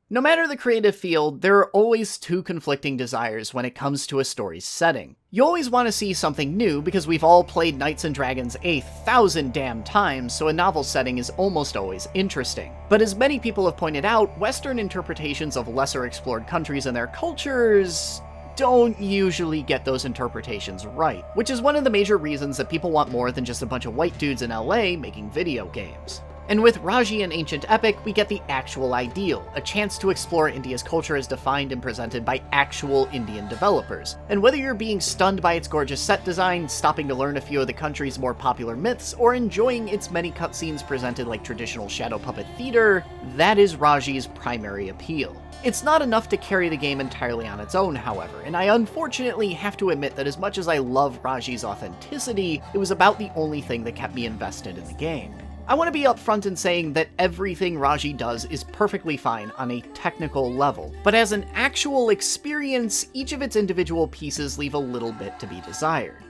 No matter the creative field, there are always two conflicting desires when it comes to a story's setting. You always want to see something new because we've all played Knights and Dragons 1,000 damn times, so a novel setting is almost always interesting. But as many people have pointed out, Western interpretations of lesser explored countries and their cultures don't usually get those interpretations right, which is one of the major reasons that people want more than just a bunch of white dudes in LA making video games. And with Raji and Ancient Epic, we get the actual ideal, a chance to explore India's culture as defined and presented by actual Indian developers. And whether you're being stunned by its gorgeous set design, stopping to learn a few of the country's more popular myths, or enjoying its many cutscenes presented like traditional shadow puppet theater, that is Raji's primary appeal. It's not enough to carry the game entirely on its own, however, and I unfortunately have to admit that as much as I love Raji's authenticity, it was about the only thing that kept me invested in the game. I want to be upfront in saying that everything Raji does is perfectly fine on a technical level, but as an actual experience, each of its individual pieces leave a little bit to be desired.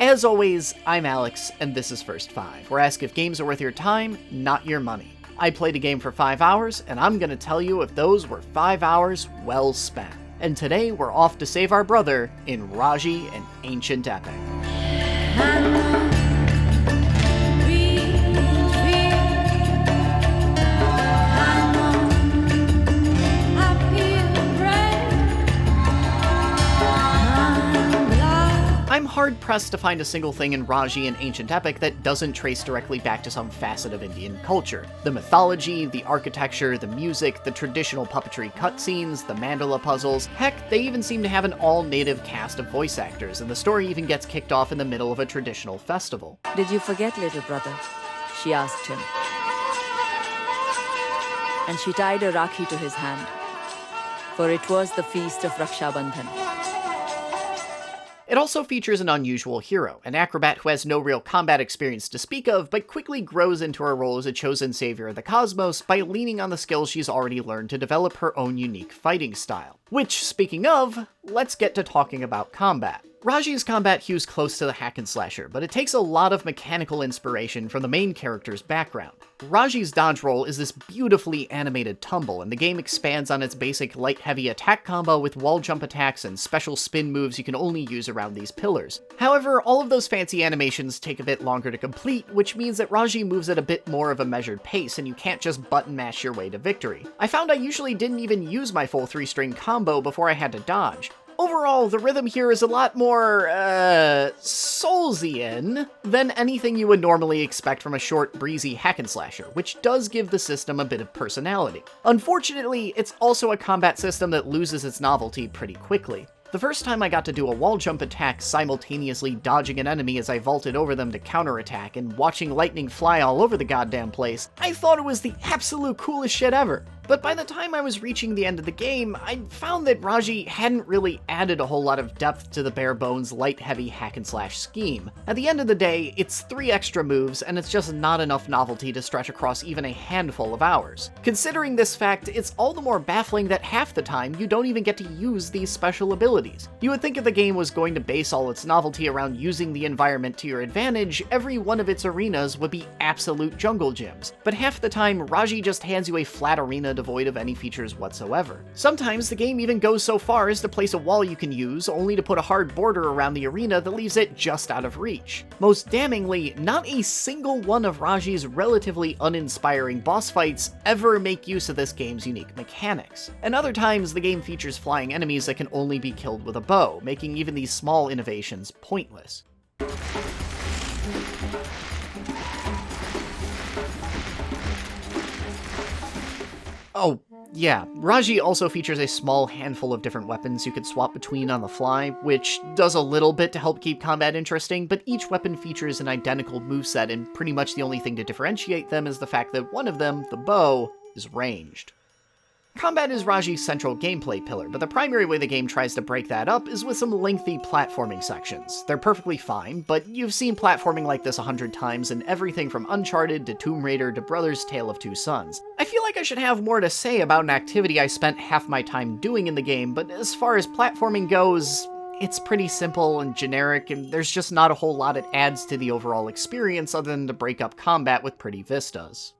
As always, I'm Alex, and this is First 5, where I ask if games are worth your time, not your money. I played a game for 5 hours, and I'm gonna tell you if those were 5 hours well spent. And today, we're off to save our brother in Raji and Ancient Epic. I'm hard-pressed to find a single thing in Raji and Ancient Epic that doesn't trace directly back to some facet of Indian culture. The mythology, the architecture, the music, the traditional puppetry cutscenes, the mandala puzzles, heck, they even seem to have an all-native cast of voice actors, and the story even gets kicked off in the middle of a traditional festival. "Did you forget, little brother?" she asked him. And she tied a rakhi to his hand, for it was the feast of Raksha Bandhan. It also features an unusual hero, an acrobat who has no real combat experience to speak of, but quickly grows into her role as a chosen savior of the cosmos by leaning on the skills she's already learned to develop her own unique fighting style. Which, speaking of, let's get to talking about combat. Raji's combat hews close to the hack and slasher, but it takes a lot of mechanical inspiration from the main character's background. Raji's dodge roll is this beautifully animated tumble, and the game expands on its basic light-heavy attack combo with wall jump attacks and special spin moves you can only use around these pillars. However, all of those fancy animations take a bit longer to complete, which means that Raji moves at a bit more of a measured pace, and you can't just button mash your way to victory. I found I usually didn't even use my full 3-string combo before I had to dodge. Overall, the rhythm here is a lot more, Soulsian than anything you would normally expect from a short, breezy hack-and-slasher, which does give the system a bit of personality. Unfortunately, it's also a combat system that loses its novelty pretty quickly. The first time I got to do a wall jump attack simultaneously dodging an enemy as I vaulted over them to counterattack and watching lightning fly all over the goddamn place, I thought it was the absolute coolest shit ever. But by the time I was reaching the end of the game, I'd found that Raji hadn't really added a whole lot of depth to the bare-bones, light-heavy hack-and-slash scheme. At the end of the day, it's 3 extra moves, and it's just not enough novelty to stretch across even a handful of hours. Considering this fact, it's all the more baffling that half the time you don't even get to use these special abilities. You would think if the game was going to base all its novelty around using the environment to your advantage, every one of its arenas would be absolute jungle gyms. But half the time, Raji just hands you a flat arena devoid of any features whatsoever. Sometimes the game even goes so far as to place a wall you can use, only to put a hard border around the arena that leaves it just out of reach. Most damningly, not a single one of Raji's relatively uninspiring boss fights ever make use of this game's unique mechanics. And other times, the game features flying enemies that can only be killed with a bow, making even these small innovations pointless. Oh, yeah, Raji also features a small handful of different weapons you could swap between on the fly, which does a little bit to help keep combat interesting, but each weapon features an identical moveset, and pretty much the only thing to differentiate them is the fact that one of them, the bow, is ranged. Combat is Raji's central gameplay pillar, but the primary way the game tries to break that up is with some lengthy platforming sections. They're perfectly fine, but you've seen platforming like this 100 times in everything from Uncharted to Tomb Raider to Brothers Tale of Two Sons. I feel like I should have more to say about an activity I spent half my time doing in the game, but as far as platforming goes, it's pretty simple and generic, and there's just not a whole lot it adds to the overall experience other than to break up combat with pretty vistas.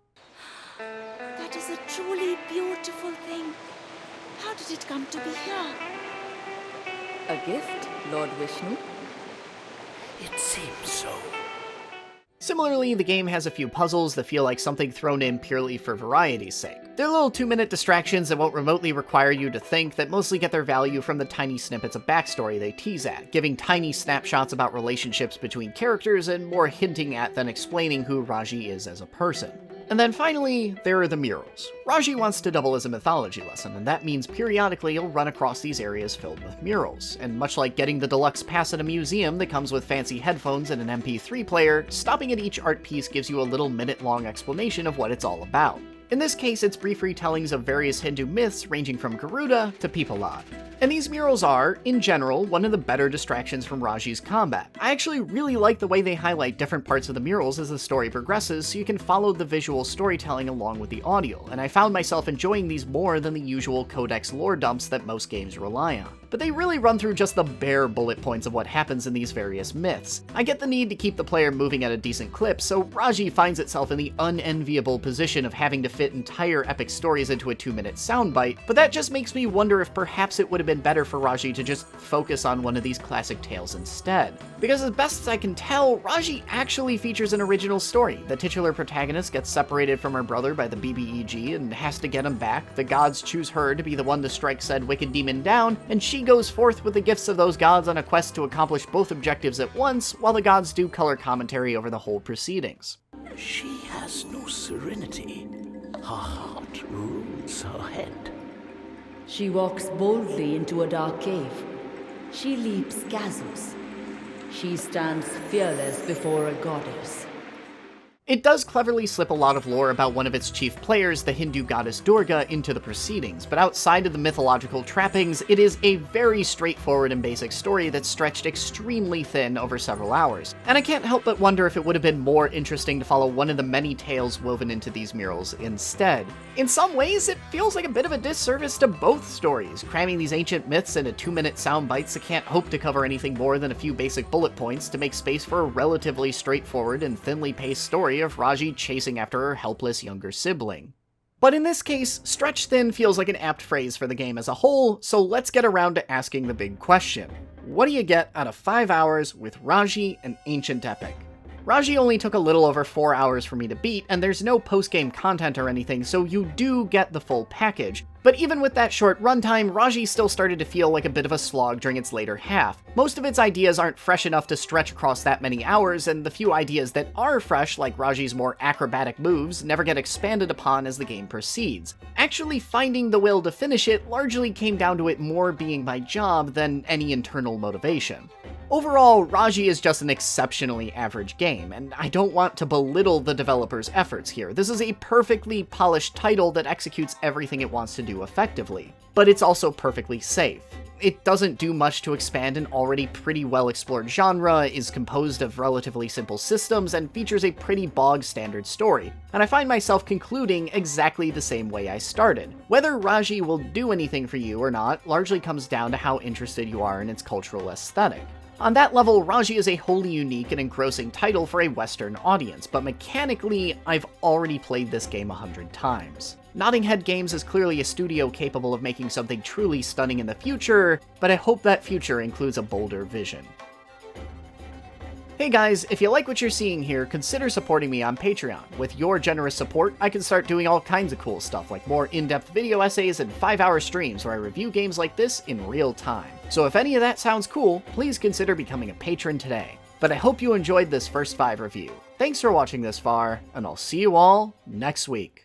That is a truly beautiful thing. it come to be here? A gift, Lord Vishnu? It seems so. Similarly, the game has a few puzzles that feel like something thrown in purely for variety's sake. They're little 2-minute distractions that won't remotely require you to think, that mostly get their value from the tiny snippets of backstory they tease at, giving tiny snapshots about relationships between characters and more hinting at than explaining who Raji is as a person. And then finally, there are the murals. Raji wants to double as a mythology lesson, and that means periodically you'll run across these areas filled with murals. And much like getting the deluxe pass at a museum that comes with fancy headphones and an MP3 player, stopping at each art piece gives you a little minute-long explanation of what it's all about. In this case, it's brief retellings of various Hindu myths ranging from Garuda to Pipalad. And these murals are, in general, one of the better distractions from Raji's combat. I actually really like the way they highlight different parts of the murals as the story progresses, so you can follow the visual storytelling along with the audio, and I found myself enjoying these more than the usual codex lore dumps that most games rely on. But they really run through just the bare bullet points of what happens in these various myths. I get the need to keep the player moving at a decent clip, so Raji finds itself in the unenviable position of having to fit entire epic stories into a 2-minute soundbite, but that just makes me wonder if perhaps it would have been better for Raji to just focus on one of these classic tales instead. Because as best as I can tell, Raji actually features an original story. The titular protagonist gets separated from her brother by the BBEG and has to get him back. The gods choose her to be the one to strike said wicked demon down, and she goes forth with the gifts of those gods on a quest to accomplish both objectives at once, while the gods do color commentary over the whole proceedings. She has no serenity. Her heart rules her head. She walks boldly into a dark cave. She leaps chasms. She stands fearless before a goddess. It does cleverly slip a lot of lore about one of its chief players, the Hindu goddess Durga, into the proceedings, but outside of the mythological trappings, it is a very straightforward and basic story that's stretched extremely thin over several hours. And I can't help but wonder if it would have been more interesting to follow one of the many tales woven into these murals instead. In some ways, it feels like a bit of a disservice to both stories, cramming these ancient myths into 2-minute sound bites that can't hope to cover anything more than a few basic bullet points to make space for a relatively straightforward and thinly paced story of Raji chasing after her helpless younger sibling. But in this case, stretched thin feels like an apt phrase for the game as a whole, so let's get around to asking the big question. What do you get out of 5 hours with Raji, an ancient epic? Raji only took a little over 4 hours for me to beat, and there's no post-game content or anything, so you do get the full package. But even with that short runtime, Raji still started to feel like a bit of a slog during its later half. Most of its ideas aren't fresh enough to stretch across that many hours, and the few ideas that are fresh, like Raji's more acrobatic moves, never get expanded upon as the game proceeds. Actually finding the will to finish it largely came down to it more being my job than any internal motivation. Overall, Raji is just an exceptionally average game, and I don't want to belittle the developer's efforts here. This is a perfectly polished title that executes everything it wants to do effectively. But it's also perfectly safe. It doesn't do much to expand an already pretty well-explored genre, is composed of relatively simple systems, and features a pretty bog-standard story. And I find myself concluding exactly the same way I started. Whether Raji will do anything for you or not largely comes down to how interested you are in its cultural aesthetic. On that level, Raji is a wholly unique and engrossing title for a Western audience, but mechanically, I've already played this game 100 times. Notting Head Games is clearly a studio capable of making something truly stunning in the future, but I hope that future includes a bolder vision. Hey guys, if you like what you're seeing here, consider supporting me on Patreon. With your generous support, I can start doing all kinds of cool stuff, like more in-depth video essays and 5-hour streams where I review games like this in real time. So if any of that sounds cool, please consider becoming a patron today. But I hope you enjoyed this first 5 review. Thanks for watching this far, and I'll see you all next week.